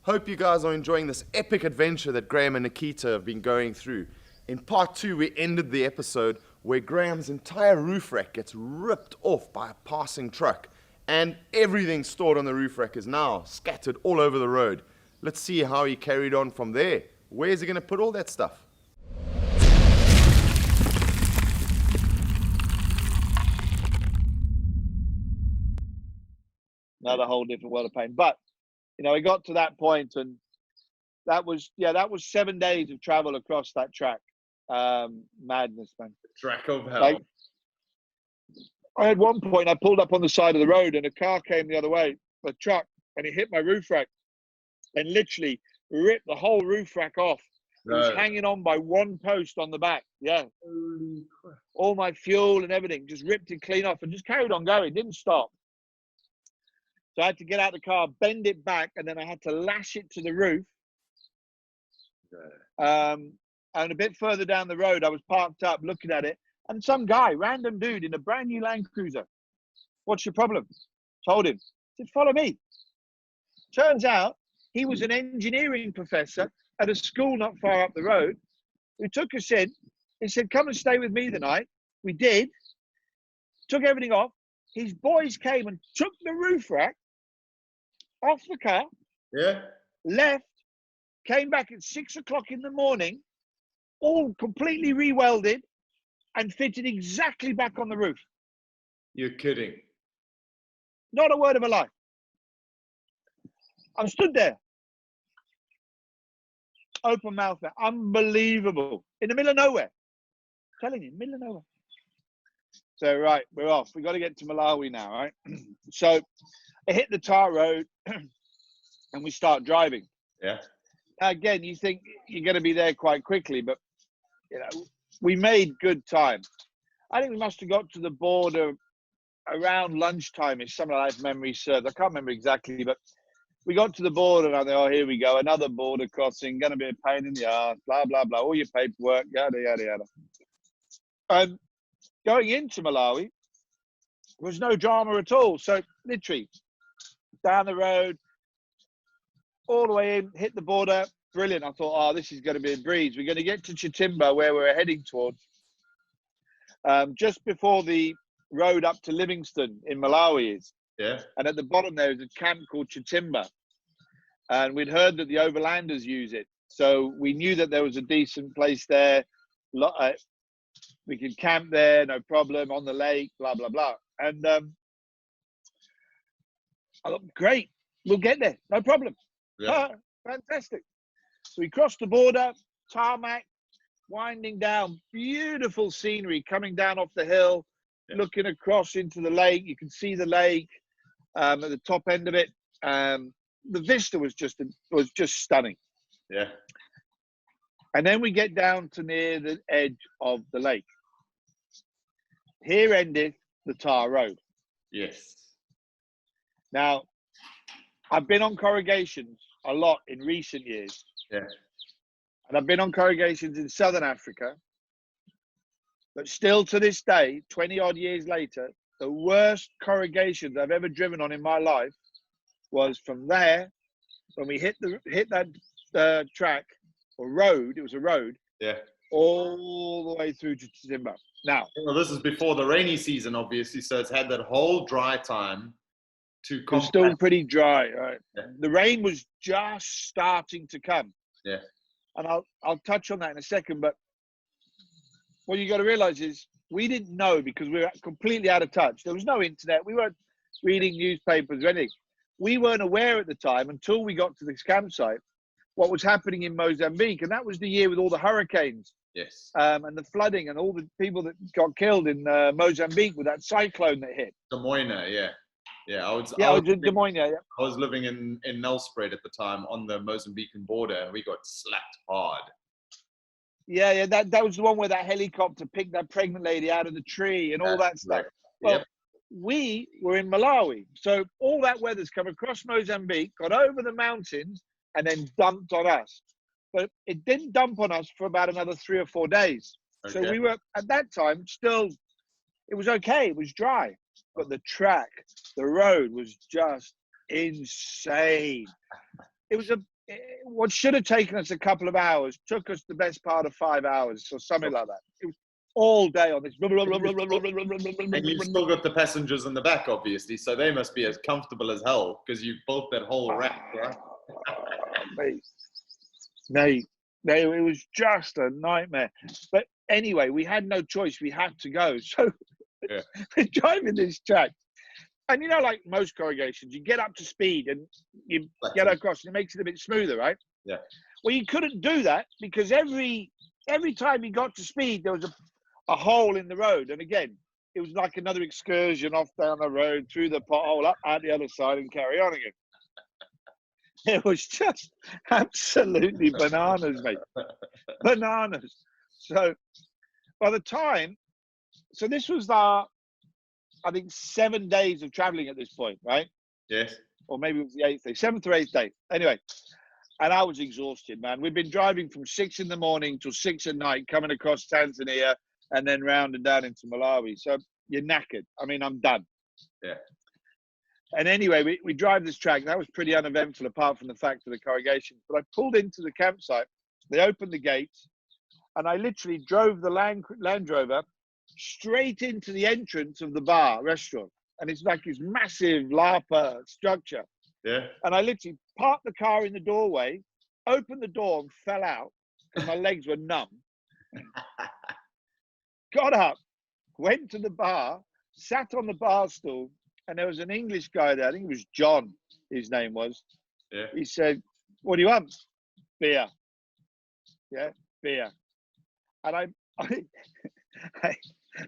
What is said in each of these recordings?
Hope you guys are enjoying this epic adventure that Graham and Nikita have been going through. In part 2, we ended the episode where Graham's entire roof rack gets ripped off by a passing truck, and everything stored on the roof rack is now scattered all over the road. Let's see how he carried on from there. Where's he going to put all that stuff? Another whole different world of pain. But, you know, we got to that point, and that was 7 days of travel across that track. Madness, man. Track of hell. Like, I had one point, I pulled up on the side of the road and a car came the other way, a truck, and it hit my roof rack and literally ripped the whole roof rack off. It was hanging on by one post on the back. Yeah. Holy crap. All my fuel and everything just ripped it clean off and just carried on going, didn't stop. So I had to get out of the car, bend it back, and then I had to lash it to the roof. And a bit further down the road, I was parked up looking at it, and some guy, random dude in a brand new Land Cruiser. What's your problem? Told him. He said, follow me. Turns out he was an engineering professor at a school not far up the road who took us in. He said, come and stay with me the night. We did. Took everything off. His boys came and took the roof rack off the car. Yeah. Left. Came back at 6 o'clock in the morning, all completely re-welded and fitted exactly back on the roof. You're kidding. Not a word of a lie. I'm stood there, open mouth, unbelievable, in the middle of nowhere. I'm telling you, middle of nowhere. So, right, we're off. We've got to get to Malawi now, right? So I hit the tar road and we start driving. Yeah. Again, you think you're going to be there quite quickly, but you know, we made good time. I think we must have got to the border around lunchtime, if some of that memory serves. I can't remember exactly, but we got to the border and I thought, oh, here we go, another border crossing, going to be a pain in the ass, blah, blah, blah, all your paperwork, yada, yada, yada. Going into Malawi was no drama at all. So literally down the road, all the way in, hit the border, brilliant. I thought, oh, this is going to be a breeze. We're going to get to Chitimba, where we're heading towards. Just before the road up to Livingston in Malawi is. Yeah. And at the bottom there is a camp called Chitimba. And we'd heard that the Overlanders use it. So we knew that there was a decent place there. We could camp there, no problem, on the lake, blah, blah, blah. And I thought, great, we'll get there, no problem. Yeah. Fantastic. So we crossed the border, tarmac, winding down, beautiful scenery coming down off the hill, looking across into the lake. You can see the lake at the top end of it. The vista was just stunning. Yeah. And then we get down to near the edge of the lake. Here endeth the tar road. Yes. Now, I've been on corrugations a lot in recent years. Yeah. And I've been on corrugations in Southern Africa. But still to this day, 20 odd years later, the worst corrugations I've ever driven on in my life was from there, when we hit that track or road, it was a road. Yeah. All the way through to Chitimba. Now, well, this is before the rainy season, obviously, so it's had that whole dry time to it was still pretty dry, right? Yeah. The rain was just starting to come. Yeah. And I'll touch on that in a second, but what you got to realize is we didn't know because we were completely out of touch. There was no internet. We weren't reading newspapers or anything. We weren't aware at the time until we got to this campsite what was happening in Mozambique. And that was the year with all the hurricanes. Yes. And the flooding and all the people that got killed in Mozambique with that cyclone that hit. Des Moines, yeah. Yeah, I was in Des Moines, yeah. I was living in Nelspruit at the time on the Mozambican border, and we got slapped hard. Yeah, that was the one where that helicopter picked that pregnant lady out of the tree and all that stuff. Well, we were in Malawi, so all that weather's come across Mozambique, got over the mountains, and then dumped on us. But it didn't dump on us for about another 3 or 4 days. Okay. So we were, at that time, still, it was okay. It was dry. But the track, the road was just insane. It was what should have taken us a couple of hours took us the best part of 5 hours or something like that. It was all day on this. And you've still got the passengers in the back, obviously, so they must be as comfortable as hell because you built that whole rack, right? Mate, it was just a nightmare. But anyway, we had no choice. We had to go. So we're driving this track. And you know, like most corrugations, you get up to speed and you get across and it makes it a bit smoother, right? Yeah. Well, you couldn't do that because every time you got to speed, there was a hole in the road. And again, it was like another excursion off down the road, through the pothole, up at the other side and carry on again. It was just absolutely bananas, mate. Bananas. So by the time, so this was I think 7 days of traveling at this point, right? Yes. Or maybe it was the 8th day, 7th or 8th day. Anyway, and I was exhausted, man. We'd been driving from 6 in the morning till 6 at night, coming across Tanzania and then round and down into Malawi. So you're knackered. I mean, I'm done. Yeah. And anyway, we drive this track. That was pretty uneventful apart from the fact of the corrugations. But I pulled into the campsite. They opened the gates. And I literally drove the Land Rover straight into the entrance of the bar restaurant. And it's like this massive Lapa structure. Yeah. And I literally parked the car in the doorway, opened the door and fell out because my legs were numb. Got up, went to the bar, sat on the bar stool, and there was an English guy there. I think it was John, his name was. Yeah. He said, "What do you want?" "Beer." "Yeah, beer." And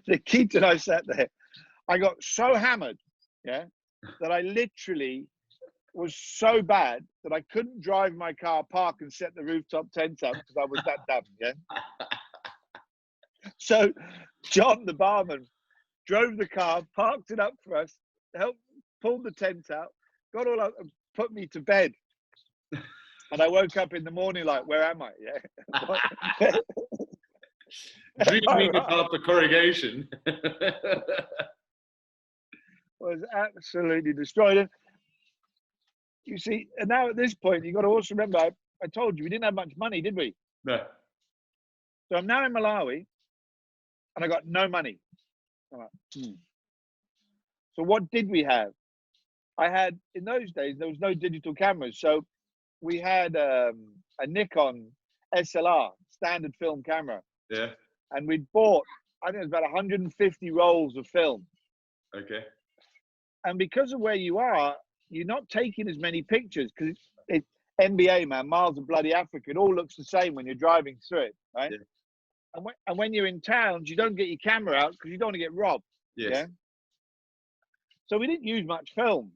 the kid and I sat there. I got so hammered, yeah, that I literally was so bad that I couldn't drive my car, park and set the rooftop tent up because I was that dumb, yeah. So John, the barman, drove the car, parked it up for us, helped pull the tent out, got all up and put me to bed. And I woke up in the morning like, where am I? Yeah. Dreaming about the corrugation. Was absolutely destroyed. And you see, and now at this point, you've got to also remember, I told you, we didn't have much money, did we? No. So I'm now in Malawi, and I got no money. I'm like, So what did we have? I had, in those days, there was no digital cameras. So we had a Nikon SLR, standard film camera. Yeah. And we'd bought, I think it was about 150 rolls of film. Okay. And because of where you are, you're not taking as many pictures because it's NBA, man, miles of bloody Africa. It all looks the same when you're driving through it, right? Yeah. And when you're in towns, you don't get your camera out because you don't want to get robbed. Yes. Yeah. So we didn't use much film.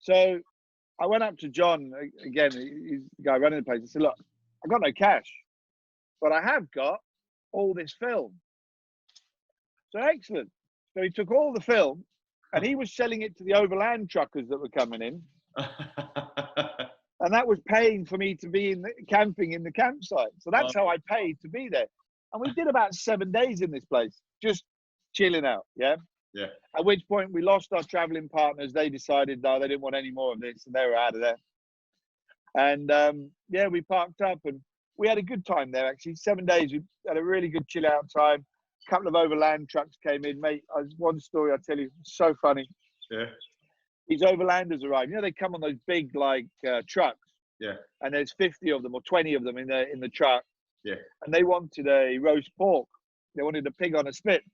So I went up to John, again, he's the guy running the place. I said, look, I've got no cash, but I have got all this film. So excellent. So he took all the film and he was selling it to the Overland truckers that were coming in. And that was paying for me to be camping in the campsite. So that's how I paid to be there. And we did about 7 days in this place, just chilling out. Yeah. Yeah. At which point we lost our traveling partners. They decided, no, they didn't want any more of this and they were out of there. And yeah, we parked up and we had a good time there, actually. 7 days, we had a really good chill out time. A couple of Overland trucks came in, mate. One story I'll tell you, so funny. Yeah. These Overlanders arrived. You know, they come on those big, like, trucks. Yeah. And there's 50 of them or 20 of them in the truck. Yeah. And they wanted a roast pork. They wanted a pig on a spit.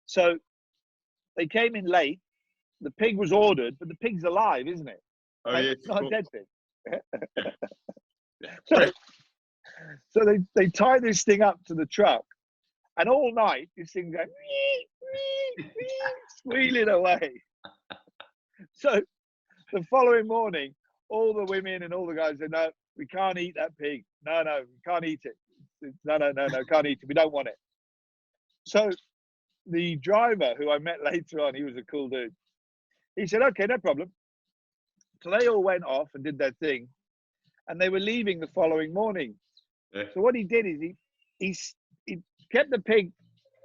So they came in late. The pig was ordered, but the pig's alive, isn't it? Oh, like, yeah. it's not a dead pig. So they tie this thing up to the truck, and all night this thing goes squealing away. So the following morning, all the women and all the guys said, "No, we can't eat that pig. No, we can't eat it. No, can't eat it. We don't want it." So the driver, who I met later on, he was a cool dude. He said, "Okay, no problem." So they all went off and did their thing, and they were leaving the following morning. Yeah. So what he did is he kept the pig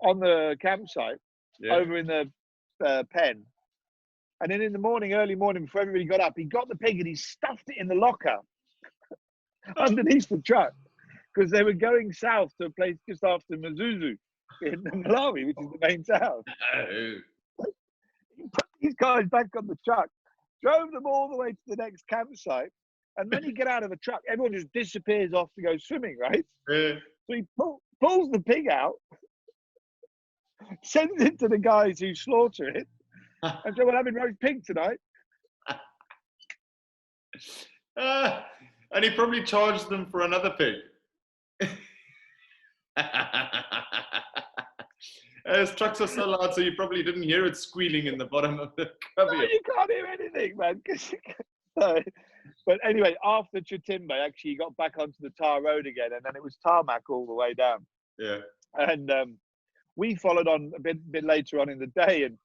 on the campsite, over in the pen, and then in the morning, early morning, before everybody got up, he got the pig and he stuffed it in the locker underneath the truck because they were going south to a place just after Mazuzu in Malawi, which is the main town. He put these guys back on the truck, drove them all the way to the next campsite, and then you get out of the truck, everyone just disappears off to go swimming, right? So he pulls the pig out, sends it to the guys who slaughter it, and said, "We're having roast pig tonight." And he probably charged them for another pig. His trucks are so loud, so you probably didn't hear it squealing in the bottom of the cubby. No, you can't hear anything, man. No. But anyway, after Chitimbe, actually, he got back onto the tar road again, and then it was tarmac all the way down. Yeah. And we followed on a bit later on in the day, and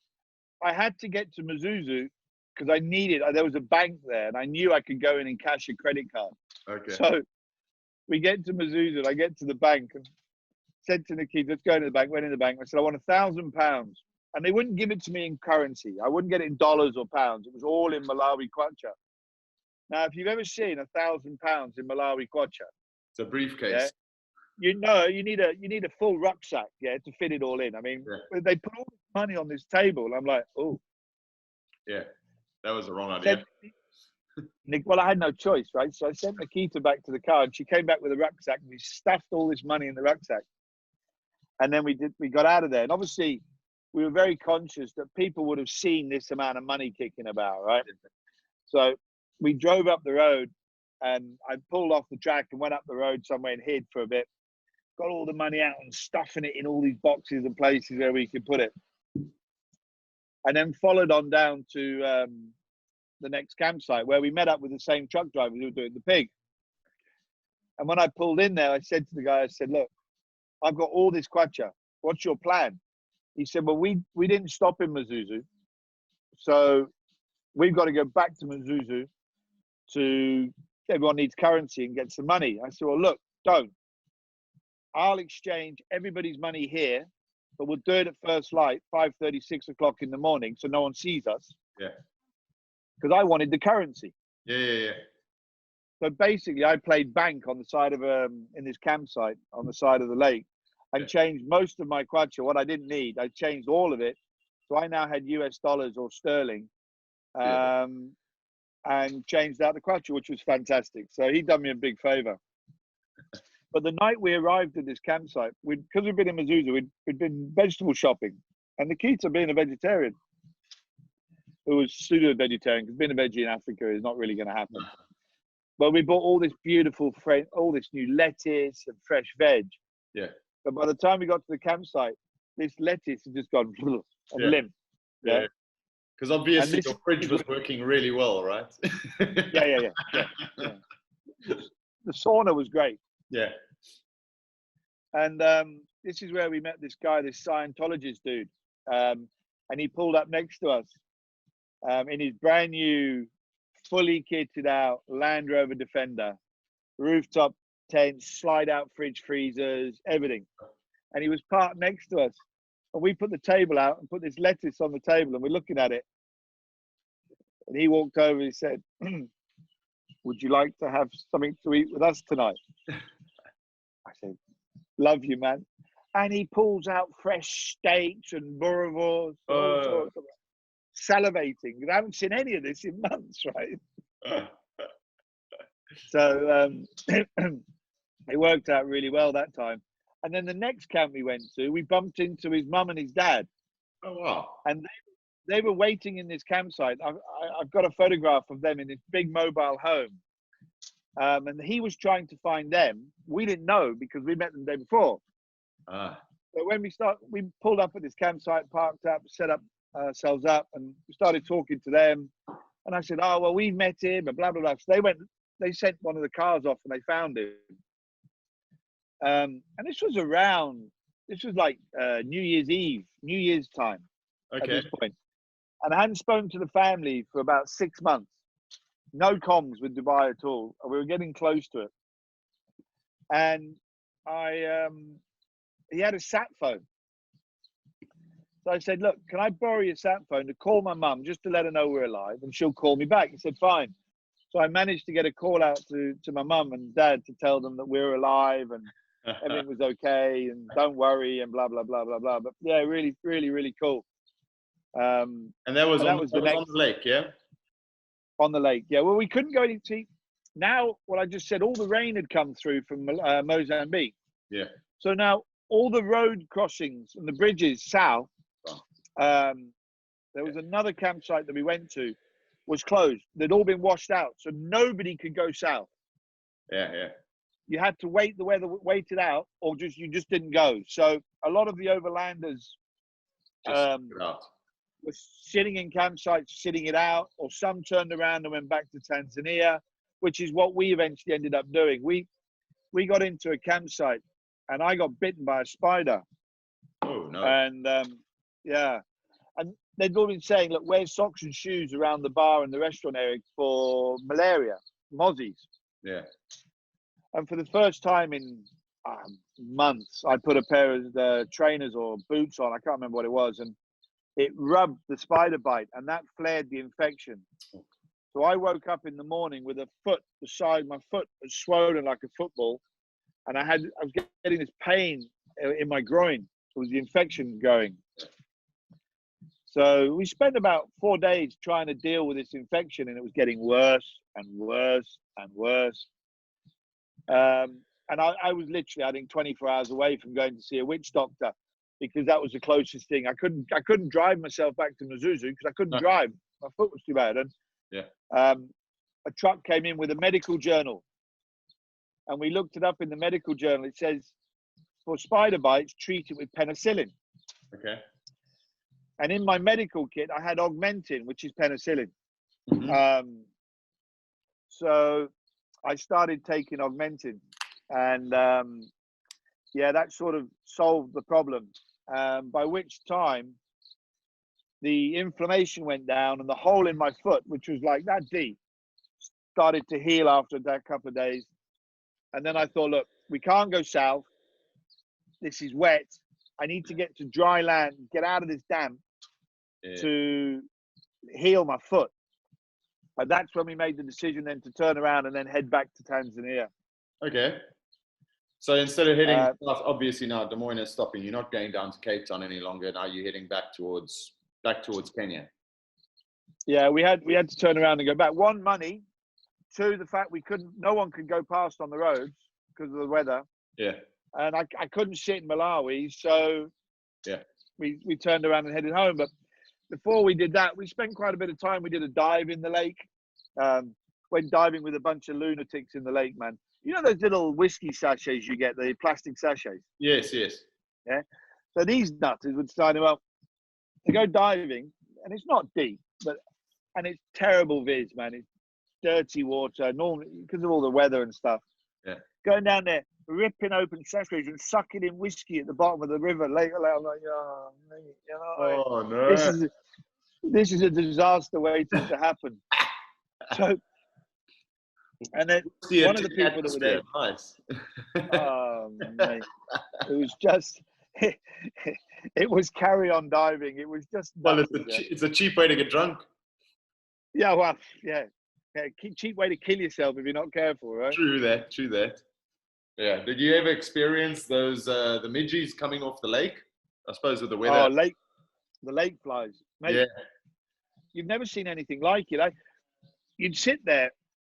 I had to get to Mazuzu because I needed. There was a bank there, and I knew I could go in and cash a credit card. Okay. So we get to Mazuzu, and I get to the bank, and said to Nikki, "Let's go into the bank." Went in the bank. I said, "I want £1,000," and they wouldn't give it to me in currency. I wouldn't get it in dollars or pounds. It was all in Malawi kwacha. Now, if you've ever seen £1,000 in Malawi kwacha, it's a briefcase. Yeah, you know you need a full rucksack, yeah, to fit it all in. I mean, they put all this money on this table. I'm like, oh, yeah, that was the wrong idea. Well, I had no choice, right? So I sent Nikita back to the car, and she came back with a rucksack, and we stuffed all this money in the rucksack. And then we got out of there, and obviously we were very conscious that people would have seen this amount of money kicking about, right? So we drove up the road, and I pulled off the track and went up the road somewhere and hid for a bit. Got all the money out and stuffing it in all these boxes and places where we could put it. And then followed on down to the next campsite where we met up with the same truck driver who was doing the pig. And when I pulled in there, I said to the guy, I said, "Look, I've got all this kwacha. What's your plan?" He said, "Well, we didn't stop in Mazuzu. So we've got to go back to Mazuzu to, everyone needs currency and get some money." I said, "Well, look, don't. I'll exchange everybody's money here, but we'll do it at first light, 5:30, 6 o'clock in the morning, so no one sees us." Yeah. Because I wanted the currency. Yeah. So basically, I played bank on the side of in this campsite on the side of the lake, and changed most of my kwacha. What I didn't need, I changed all of it. So I now had US dollars or sterling, and changed out the kwacha, which was fantastic. So he done me a big favor. But the night we arrived at this campsite, because we'd been in Mazuzu, we'd been vegetable shopping, and Nikita, being a vegetarian, who was pseudo-vegetarian, because being a veggie in Africa is not really going to happen. But we bought all this beautiful, all this new lettuce and fresh veg. Yeah. But by the time we got to the campsite, this lettuce had just gone and limp. Yeah. Because obviously your fridge was working really well, right? Yeah. The sauna was great. Yeah. And this is where we met this guy, this Scientologist dude. And he pulled up next to us in his brand new, fully kitted out Land Rover Defender, rooftop tents, slide out fridge freezers, everything. And he was parked next to us. And we put the table out and put this lettuce on the table, and we're looking at it. And he walked over and he said, "Would you like to have something to eat with us tonight?" I said, "Love you, man." And he pulls out fresh steaks and boerewors, all sorts of salivating. I haven't seen any of this in months, right? So it worked out really well that time. And then the next camp we went to, we bumped into his mum and his dad. Oh, wow. And they were waiting in this campsite. I've got a photograph of them in this big mobile home. And he was trying to find them. We didn't know because we met them the day before. So when we pulled up at this campsite, parked up, set up ourselves up, and we started talking to them. And I said, "Oh, well, we met him," and blah, blah, blah. So they sent one of the cars off and they found him. And this was like New Year's Eve, New Year's time at this point. And I hadn't spoken to the family for about 6 months. No comms with Dubai at all. We were getting close to it. And he had a sat phone. So I said, "Look, can I borrow your sat phone to call my mum just to let her know we're alive, and she'll call me back?" He said, "Fine." So I managed to get a call out to my mum and dad to tell them that we were alive and everything was okay and don't worry and blah, blah, blah, blah, blah. But yeah, really, really, really cool. And that was on the lake, yeah? On the lake, yeah. Well, we couldn't go any see. Now, what I just said, all the rain had come through from Mozambique. Yeah. So now all the road crossings and the bridges south, there was another campsite that we went to, was closed. They'd all been washed out, so nobody could go south. Yeah, yeah. You had to wait the weather, wait it out, or you just didn't go. So a lot of the Overlanders were sitting in campsites, sitting it out, or some turned around and went back to Tanzania, which is what we eventually ended up doing. We got into a campsite, and I got bitten by a spider. Oh no! And yeah, and they'd all been saying, look, wear socks and shoes around the bar and the restaurant area for malaria, mozzies. Yeah. And for the first time in months, I put a pair of trainers or boots on. I can't remember what it was, and it rubbed the spider bite, and that flared the infection. So I woke up in the morning with a foot, my foot was swollen like a football, and I was getting this pain in my groin. It was the infection going. So we spent about 4 days trying to deal with this infection, and it was getting worse and worse and worse. And I was literally, I think, 24 hours away from going to see a witch doctor, because that was the closest thing. I couldn't drive myself back to Mazuzu because I couldn't drive. My foot was too bad. And a truck came in with a medical journal, and we looked it up in the medical journal. It says, for spider bites, treat it with penicillin. Okay. And in my medical kit, I had Augmentin, which is penicillin. Mm-hmm. So I started taking Augmentin, and that sort of solved the problem. By which time the inflammation went down, and the hole in my foot, which was like that deep, started to heal after that couple of days. And then I thought, look, we can't go south. This is wet. I need to get to dry land, get out of this damp to heal my foot. And that's when we made the decision then to turn around and then head back to Tanzania. Okay. So instead of heading south, obviously now Des Moines is stopping. You're not going down to Cape Town any longer. Now you're heading back towards Kenya. Yeah, we had to turn around and go back. One, money. Two, the fact no one could go past on the roads because of the weather. Yeah. And I couldn't sit in Malawi, so we turned around and headed home. But before we did that, we spent quite a bit of time. We did a dive in the lake. Went diving with a bunch of lunatics in the lake, man. You know those little whiskey sachets you get, the plastic sachets? Yes, yes. Yeah. So these nutters would sign well to go diving, and it's not deep, and it's terrible viz, man. It's dirty water, normally because of all the weather and stuff. Yeah. Going down there, ripping open sachets and sucking in whiskey at the bottom of the river. I'm like, oh, mate, you know, oh no, this is a disaster waiting to happen. So, and then one of the people that were there, nice. oh mate, it was just, it was carry on diving. It was just. Well, it's a cheap way to get drunk. Yeah, well, yeah, cheap way to kill yourself if you're not careful, right? True that. Yeah. Did you ever experience those the midges coming off the lake? I suppose with the weather. Oh, the lake flies. Mate, yeah. You've never seen anything like it. You'd sit there.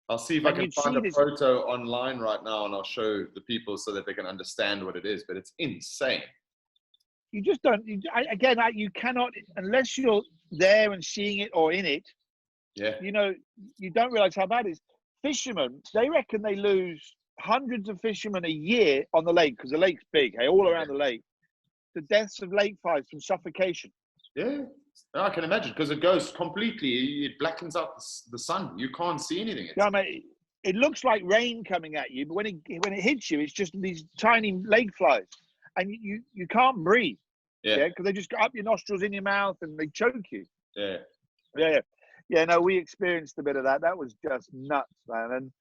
I'll see if I can find a photo online right now, and I'll show the people so that they can understand what it is. But it's insane. You just don't. You cannot, unless you're there and seeing it or in it. Yeah. You know, you don't realize how bad it is. Fishermen, they reckon they lose hundreds of fishermen a year on the lake, because the lake's big, all around the lake. The deaths of lake flies from suffocation. Yeah, I can imagine, because it goes completely, it blackens out the sun. You can't see anything. Yeah, mate, it looks like rain coming at you, but when it hits you, it's just these tiny lake flies, and you can't breathe. Yeah, because they just go up your nostrils, in your mouth, and they choke you. Yeah. No, we experienced a bit of that. That was just nuts, man. And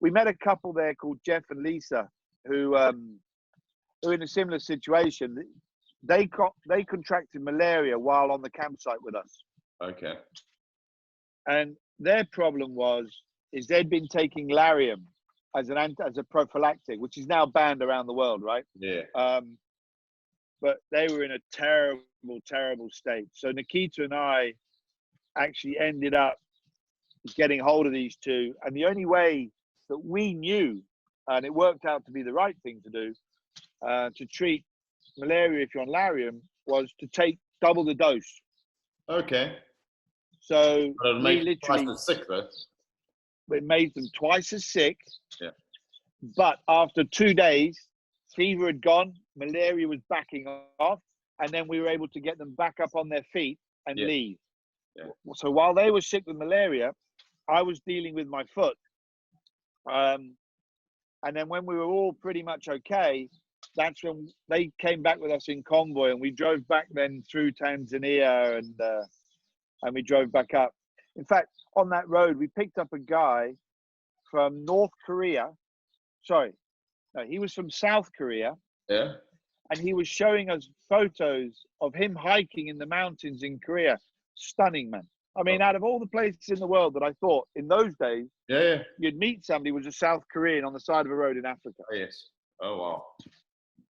we met a couple there called Jeff and Lisa, who in a similar situation. They contracted malaria while on the campsite with us. Okay. And their problem was is they'd been taking Lariam as a prophylactic, which is now banned around the world, right? Yeah. But they were in a terrible, terrible state. So Nikita and I actually ended up getting hold of these two. And the only way that we knew, and it worked out to be the right thing to do, to treat malaria if you're on Lariam, was to take double the dose. Okay. So But it'll we make you literally, twice as sick, though. it made them twice as sick. Yeah. But after 2 days, fever had gone, malaria was backing off, and then we were able to get them back up on their feet and leave. Yeah. So while they were sick with malaria, I was dealing with my foot. And then when we were all pretty much okay, that's when they came back with us in convoy, and we drove back then through Tanzania, and we drove back up. In fact, on that road, we picked up a guy from North Korea. Sorry, no, he was from South Korea. Yeah. And he was showing us photos of him hiking in the mountains in Korea. Stunning, man. I mean, out of all the places in the world that I thought in those days, you'd meet somebody who was a South Korean on the side of a road in Africa. Oh, yes. Oh, wow.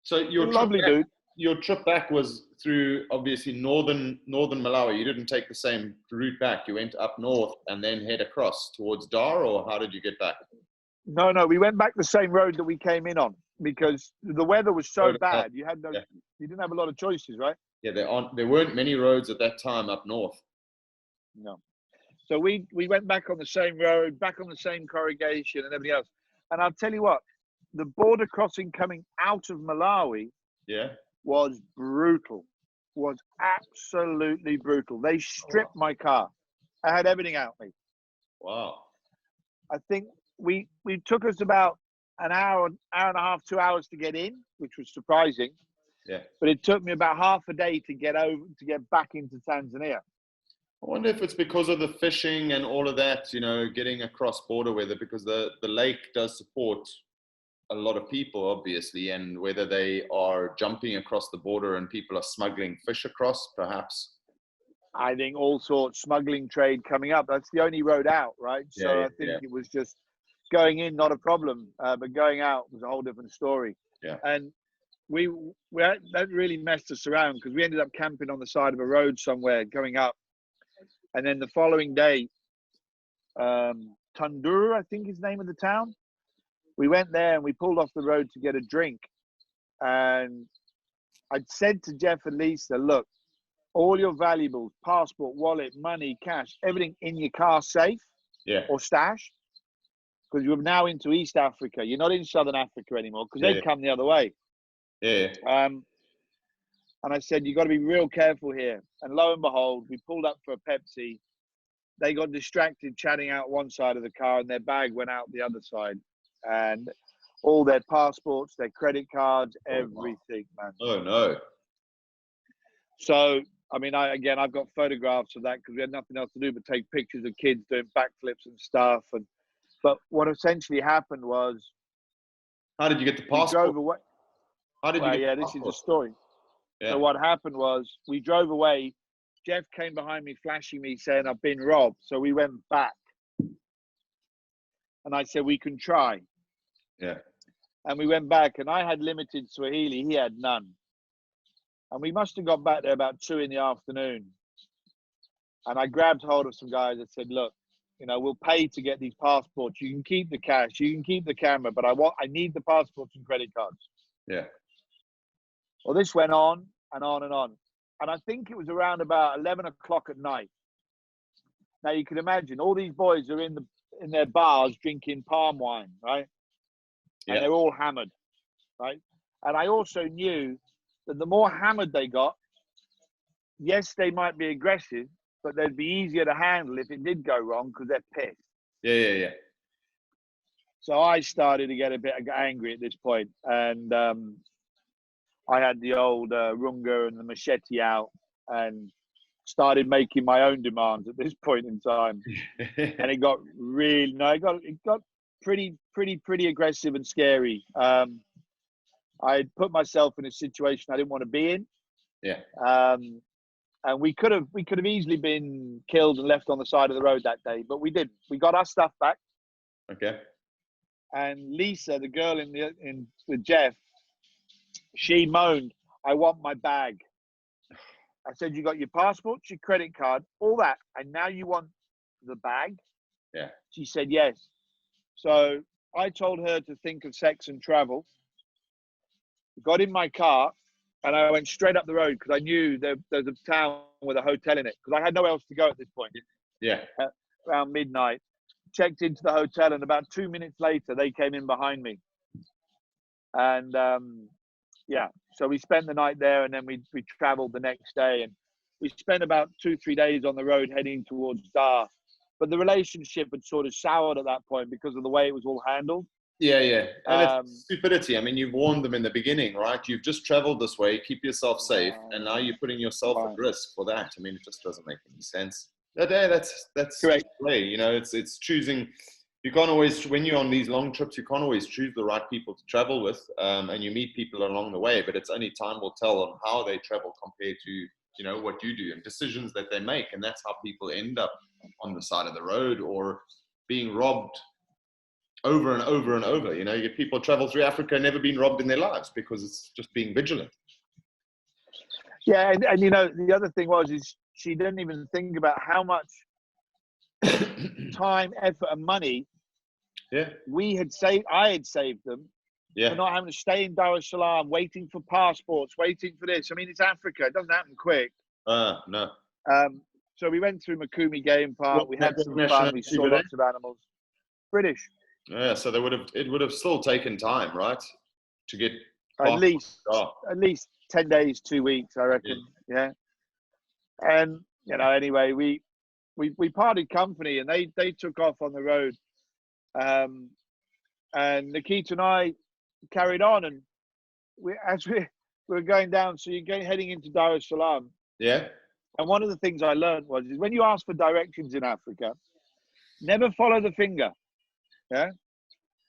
So your trip back was through obviously northern Malawi. You didn't take the same route back. You went up north and then head across towards Dar, or how did you get back? No, we went back the same road that we came in on because the weather was so bad. You had you didn't have a lot of choices, right? Yeah, there weren't many roads at that time up north. No. So we went back on the same road, back on the same corrugation and everything else. And I'll tell you what, the border crossing coming out of Malawi was brutal, was absolutely brutal. They stripped my car. I had everything out me. Wow. I think we took us about an hour and a half, 2 hours to get in, which was surprising. Yeah. But it took me about half a day to get back into Tanzania. I wonder if it's because of the fishing and all of that, getting across border weather, because the lake does support a lot of people, obviously, and whether they are jumping across the border and people are smuggling fish across, perhaps. I think all sorts, smuggling trade coming up. That's the only road out, right? So I think it was just going in, not a problem, but going out was a whole different story. Yeah. And that really messed us around because we ended up camping on the side of a road somewhere going up. And then the following day, Tunduru, I think is the name of the town. We went there and we pulled off the road to get a drink. And I'd said to Jeff and Lisa, look, all your valuables, passport, wallet, money, cash, everything in your car safe or stash. Because you're now into East Africa. You're not in Southern Africa anymore because they'd come the other way. Yeah. And I said, you got to be real careful here. And lo and behold, we pulled up for a Pepsi. They got distracted chatting out one side of the car and their bag went out the other side. And all their passports, their credit cards, everything, man. Oh, no. So, I mean, I've got photographs of that because we had nothing else to do but take pictures of kids doing backflips and stuff. But what essentially happened was... How did you get the passport? We drove away. How did you get the this passport? is the story. Yeah. So what happened was we drove away. Jeff came behind me, flashing me, saying, I've been robbed. So we went back. And I said, we can try. Yeah. And we went back, and I had limited Swahili. He had none. And we must have got back there about 2 p.m. And I grabbed hold of some guys and said, look, we'll pay to get these passports. You can keep the cash. You can keep the camera. But I need the passports and credit cards. Yeah. Well, this went on and on and on. And I think it was around about 11 o'clock at night. Now, you can imagine all these boys are in their bars drinking palm wine, right? Yeah. And they're all hammered, right? And I also knew that the more hammered they got, yes, they might be aggressive, but they'd be easier to handle if it did go wrong because they're pissed. Yeah. So I started to get a bit angry at this point, and I had the old runga and the machete out and started making my own demands at this point in time. And it got pretty aggressive and scary. I put myself in a situation I didn't want to be in. Yeah. And we could have easily been killed and left on the side of the road that day, but we didn't. We got our stuff back. Okay. And Lisa, the girl with Jeff, she moaned, "I want my bag." I said, "You got your passport, your credit card, all that, and now you want the bag?" Yeah. She said yes. So I told her to think of sex and travel. Got in my car, and I went straight up the road because I knew there's a town with a hotel in it because I had nowhere else to go at this point. Yeah. Around midnight, checked into the hotel, and about 2 minutes later, they came in behind me. And yeah, so we spent the night there, and then we traveled the next day, and we spent about 2-3 days on the road heading towards Dar. But the relationship had sort of soured at that point because of the way it was all handled. Yeah, yeah. And it's stupidity. I mean, you've warned them in the beginning, right? You've just traveled this way, keep yourself safe, and now you're putting yourself at risk for that. I mean, it just doesn't make any sense. That's correct. Way, you know, it's choosing. You can't always, when you're on these long trips, you can't always choose the right people to travel with, and you meet people along the way. But it's only time will tell on how they travel compared to, you know, what you do and decisions that they make, and that's how people end up on the side of the road or being robbed over and over and over. You know, you get people travel through Africa never been robbed in their lives because it's just being vigilant. Yeah, and you know, the other thing is she didn't even think about how much time, effort, and money I had saved them for not having to stay in Dar es Salaam, waiting for passports, waiting for this. I mean, it's Africa; it doesn't happen quick. No. So we went through Mikumi Game Park. We had some fun. We saw lots of animals. British. Yeah, so it would have still taken time, right, to get at least 10 days, 2 weeks, I reckon. Yeah. And you know, anyway, we parted company, and they took off on the road, and Nikita and I carried on, and we were going down. So you're heading into Dar es Salaam. Yeah. And one of the things I learned is when you ask for directions in Africa, never follow the finger. Yeah,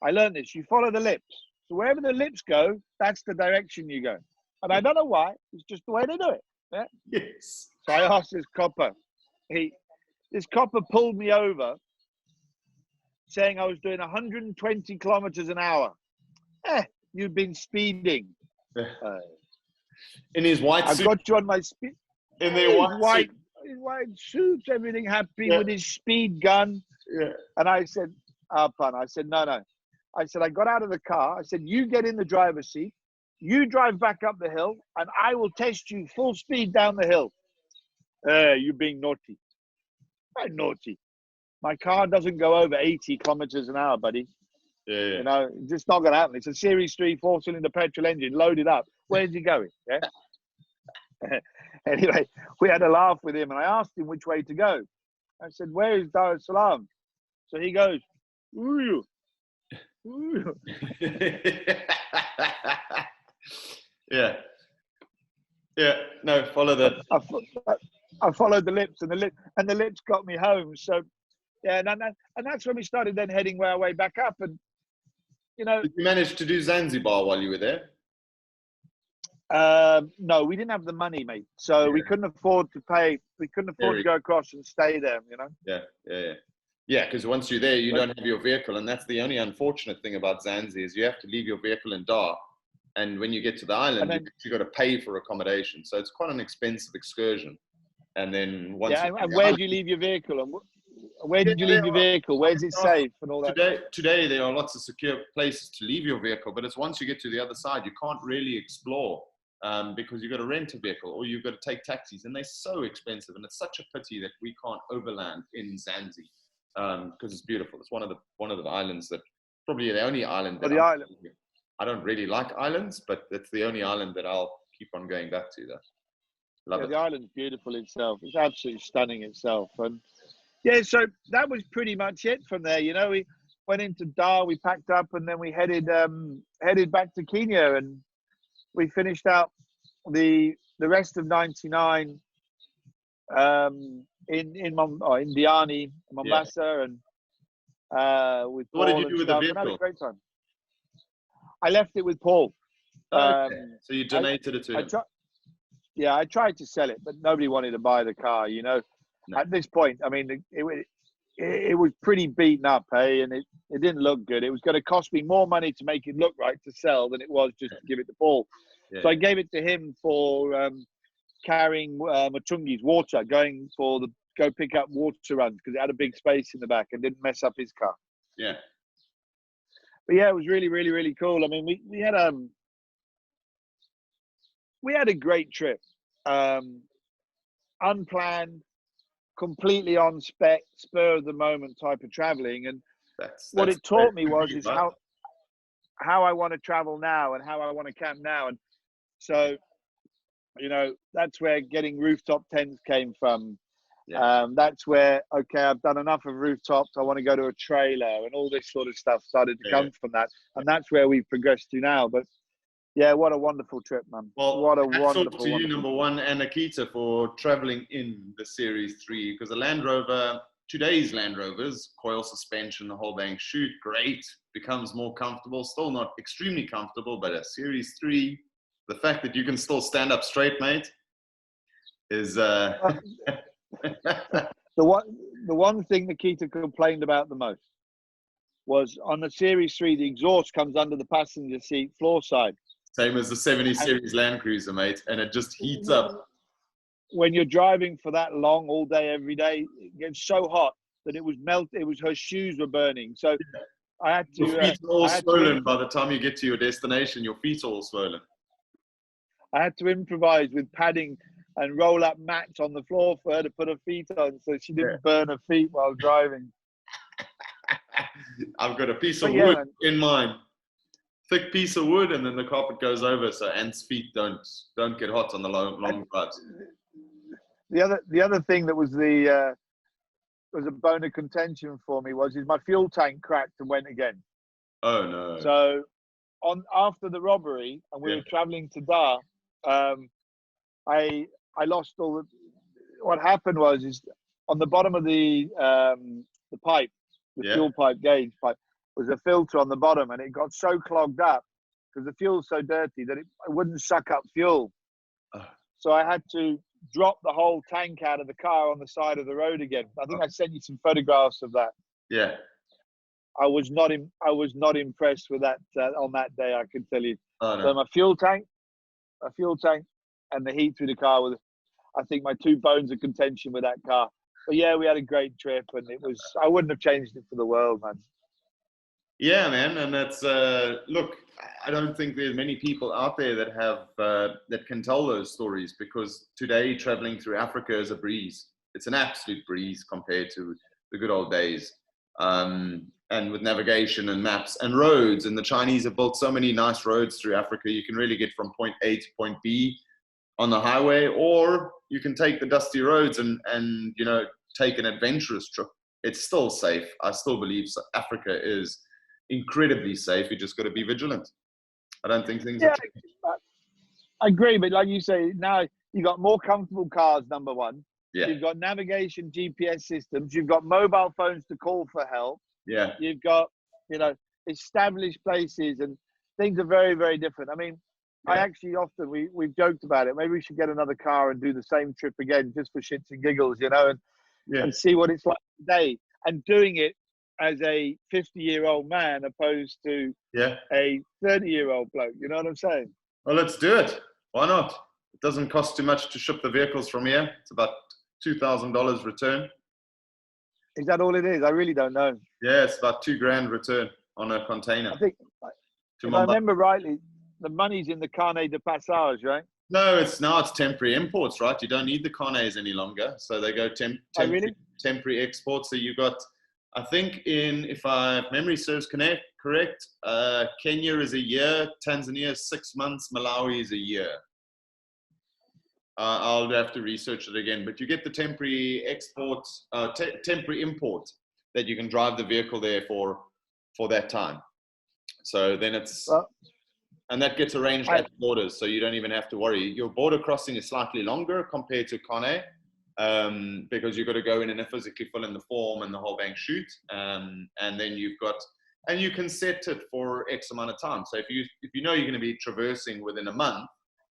I learned this. You follow the lips. So wherever the lips go, that's the direction you go. And I don't know why. It's just the way they do it. Yeah. Yes. So I asked this copper. This copper pulled me over, saying I was doing 120 kilometers an hour. You've been speeding. In his white suit. I've got you on my speed. In their white suit, everything happy with his speed gun. Yeah. And I said, pun. I said, no. I said, I got out of the car. I said, you get in the driver's seat. You drive back up the hill, and I will test you full speed down the hill. You're being naughty. I'm naughty. My car doesn't go over 80 kilometers an hour, buddy. Yeah. You know, it's just not going to happen. It's a Series 3 4-cylinder petrol engine loaded up. Where's he going? Yeah. Anyway, we had a laugh with him, and I asked him which way to go. I said, "Where is Dar es Salaam?" So he goes, "Ooh." Yeah. No, follow that. I followed the lips, and the lips got me home. So, yeah, and that's when we started then heading our way back up. And you know, did you manage to do Zanzibar while you were there? No, we didn't have the money, mate. So we couldn't afford to pay. We couldn't afford to go across and stay there. You know. Yeah. Because once you're there, you don't have your vehicle, and that's the only unfortunate thing about Zanzibar is you have to leave your vehicle in Dar, and when you get to the island, you got to pay for accommodation. So it's quite an expensive excursion. And then once. Yeah, and where do you leave your vehicle? And where did you leave your vehicle? Where's it safe and all that? Today there are lots of secure places to leave your vehicle, but it's once you get to the other side, you can't really explore. Because you've got to rent a vehicle or you've got to take taxis, and they're so expensive. And it's such a pity that we can't overland in Zanzibar because it's beautiful. It's one of the islands that probably the only island. I don't really like islands, but it's the only island that I'll keep on going back to. Love it. The island's beautiful itself. It's absolutely stunning itself. And yeah, so that was pretty much it from there. You know, we went into Dar, we packed up, and then we headed back to Kenya, and we finished out the rest of '99 in Diani, Mombasa, and with Paul. What did you do with the vehicle? vehicle? Had a great time. I left it with Paul. Okay. So you donated it to him? I tried to sell it, but nobody wanted to buy the car. You know, at this point, I mean, it was pretty beaten up, hey, and it didn't look good. It was going to cost me more money to make it look right to sell than it was just to give it to Paul. Yeah. So I gave it to him for carrying Matungi's water, go pick up water runs because it had a big space in the back and didn't mess up his car. Yeah. But yeah, it was really, really, really cool. I mean, we had a great trip, unplanned, completely on spec, spur of the moment type of traveling. And what it taught me was how I want to travel now and how I want to camp now. And so, you know, that's where getting rooftop tents came from. Yeah. That's where, okay, I've done enough of rooftops. I want to go to a trailer, and all this sort of stuff started to come from that. And that's where we've progressed to now. But yeah, what a wonderful trip, man. Well, what a hats off wonderful to you, wonderful number one, and Akita for traveling in the Series 3, because the Land Rover, today's Land Rovers, coil suspension, the whole bang shoot, great, becomes more comfortable, still not extremely comfortable, but a Series 3, the fact that you can still stand up straight, mate, is the one thing Nikita complained about the most was on the Series 3, the exhaust comes under the passenger seat floor side. Same as the 70 Series Land Cruiser, mate, and it just heats up. When you're driving for that long, all day, every day, it gets so hot that it was her shoes were burning. So I had to. Your feet are all swollen by the time you get to your destination. Your feet are all swollen. I had to improvise with padding and roll up mats on the floor for her to put her feet on, so she didn't burn her feet while driving. I've got a piece of wood in mine. Thick piece of wood, and then the carpet goes over, so Ant's feet don't get hot on the long drives. The other thing that was was a bone of contention for me is my fuel tank cracked and went again. Oh no! So after the robbery, and we were traveling to Dar, I lost all the. What happened was on the bottom of the pipe, the fuel pipe gauge pipe, was a filter on the bottom, and it got so clogged up because the fuel's so dirty that it wouldn't suck up fuel. So I had to drop the whole tank out of the car on the side of the road again. I think I sent you some photographs of that. Yeah. I was not impressed with that on that day, I can tell you. Oh, no. So my fuel tank, and the heat through the car was, I think, my two bones of contention with that car. But yeah, we had a great trip, and I wouldn't have changed it for the world, man. Yeah, man, and that's look. I don't think there's many people out there that have that can tell those stories, because today traveling through Africa is a breeze. It's an absolute breeze compared to the good old days. And with navigation and maps and roads, and the Chinese have built so many nice roads through Africa. You can really get from point A to point B on the highway, or you can take the dusty roads and take an adventurous trip. It's still safe. I still believe Africa is incredibly safe. You just got to be vigilant. I don't think things are changing. I agree, but like you say, now you've got more comfortable cars, number one. Yeah. You've got navigation, GPS systems. You've got mobile phones to call for help. Yeah. You've got, established places, and things are very, very different. I mean, I actually often, we've joked about it. Maybe we should get another car and do the same trip again just for shits and giggles, and see what it's like today. And doing it as a 50-year-old man opposed to a 30-year-old bloke. You know what I'm saying? Well, let's do it. Why not? It doesn't cost too much to ship the vehicles from here. It's about $2,000 return. Is that all it is? I really don't know. Yeah, it's about $2,000 return on a container. I think, if I remember rightly, the money's in the carnet de passage, right? No, it's temporary imports, right? You don't need the carnets any longer. So they go temporary exports. So you got, I think if memory serves correct, Kenya is a year, Tanzania is 6 months, Malawi is a year. I'll have to research it again, but you get the temporary temporary import that you can drive the vehicle there for that time. So then and that gets arranged at borders, so you don't even have to worry. Your border crossing is slightly longer compared to Kone, because you've got to go in and physically fill in the form and the whole bang shoot, and then you can set it for X amount of time. So if you know you're going to be traversing within a month,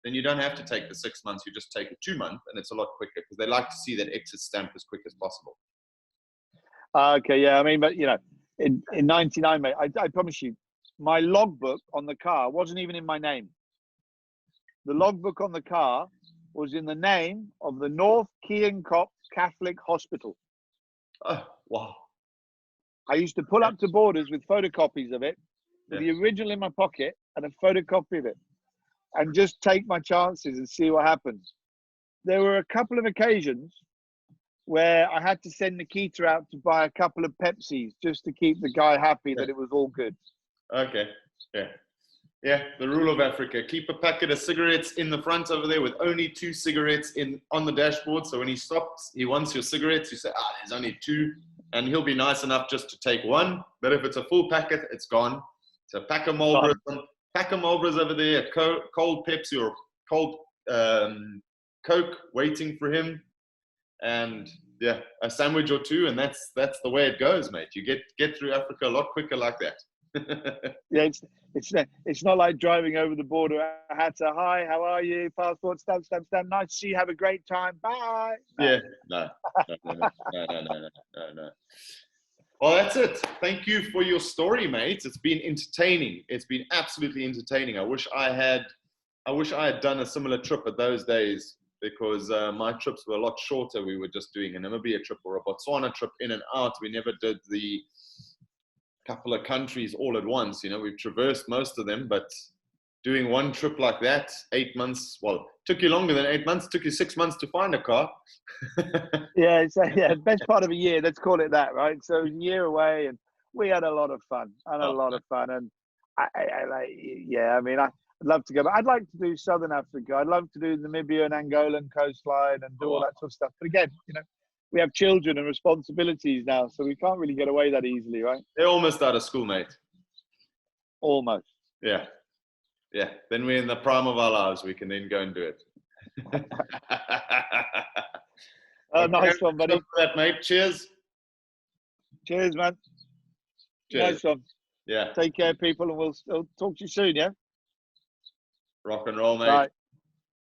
then you don't have to take the 6 months. You just take a 2 month, and it's a lot quicker because they like to see that exit stamp as quick as possible. Okay, yeah. I mean, but in '99, mate, I promise you, my logbook on the car wasn't even in my name. The logbook on the car was in the name of the North Keancop Catholic Hospital. Oh, wow. I used to pull up to borders with photocopies of it, with the original in my pocket and a photocopy of it, and just take my chances and see what happens. There were a couple of occasions where I had to send Nikita out to buy a couple of Pepsis just to keep the guy happy that it was all good. Okay. Yeah, the rule of Africa. Keep a packet of cigarettes in the front over there with only 2 cigarettes on the dashboard. So when he stops, he wants your cigarettes. You say, there's only 2. And he'll be nice enough just to take 1. But if it's a full packet, it's gone. So pack of Marlboros over there, a cold Pepsi or cold Coke waiting for him. And yeah, a sandwich or 2. And that's the way it goes, mate. You get through Africa a lot quicker like that. Yeah, it's not like driving over the border. I had to, hi, how are you? Passport, stamp. Nice to see you. Have a great time. Bye. Yeah, no. Well, that's it. Thank you for your story, mate. It's been entertaining. It's been absolutely entertaining. I wish I had done a similar trip at those days, because my trips were a lot shorter. We were just doing a Namibia trip or a Botswana trip in and out. We never did the couple of countries all at once. We've traversed most of them, but doing one trip like that, 8 months, well, took you longer than 8 months, took you 6 months to find a car. Yeah, best part of a year, let's call it that, right? So a year away, and we had a lot of fun, and I'd love to go, but I'd like to do Southern Africa. I'd love to do Namibia and Angolan coastline and do all that sort of stuff. But again, we have children and responsibilities now, so we can't really get away that easily, right? They're almost out of school, mate. Almost. Yeah. Then we're in the prime of our lives. We can then go and do it. Nice one, buddy. For that, mate. Cheers. Cheers, man. Cheers. Nice one. Yeah. Take care, people, and we'll talk to you soon, yeah? Rock and roll, mate. Bye.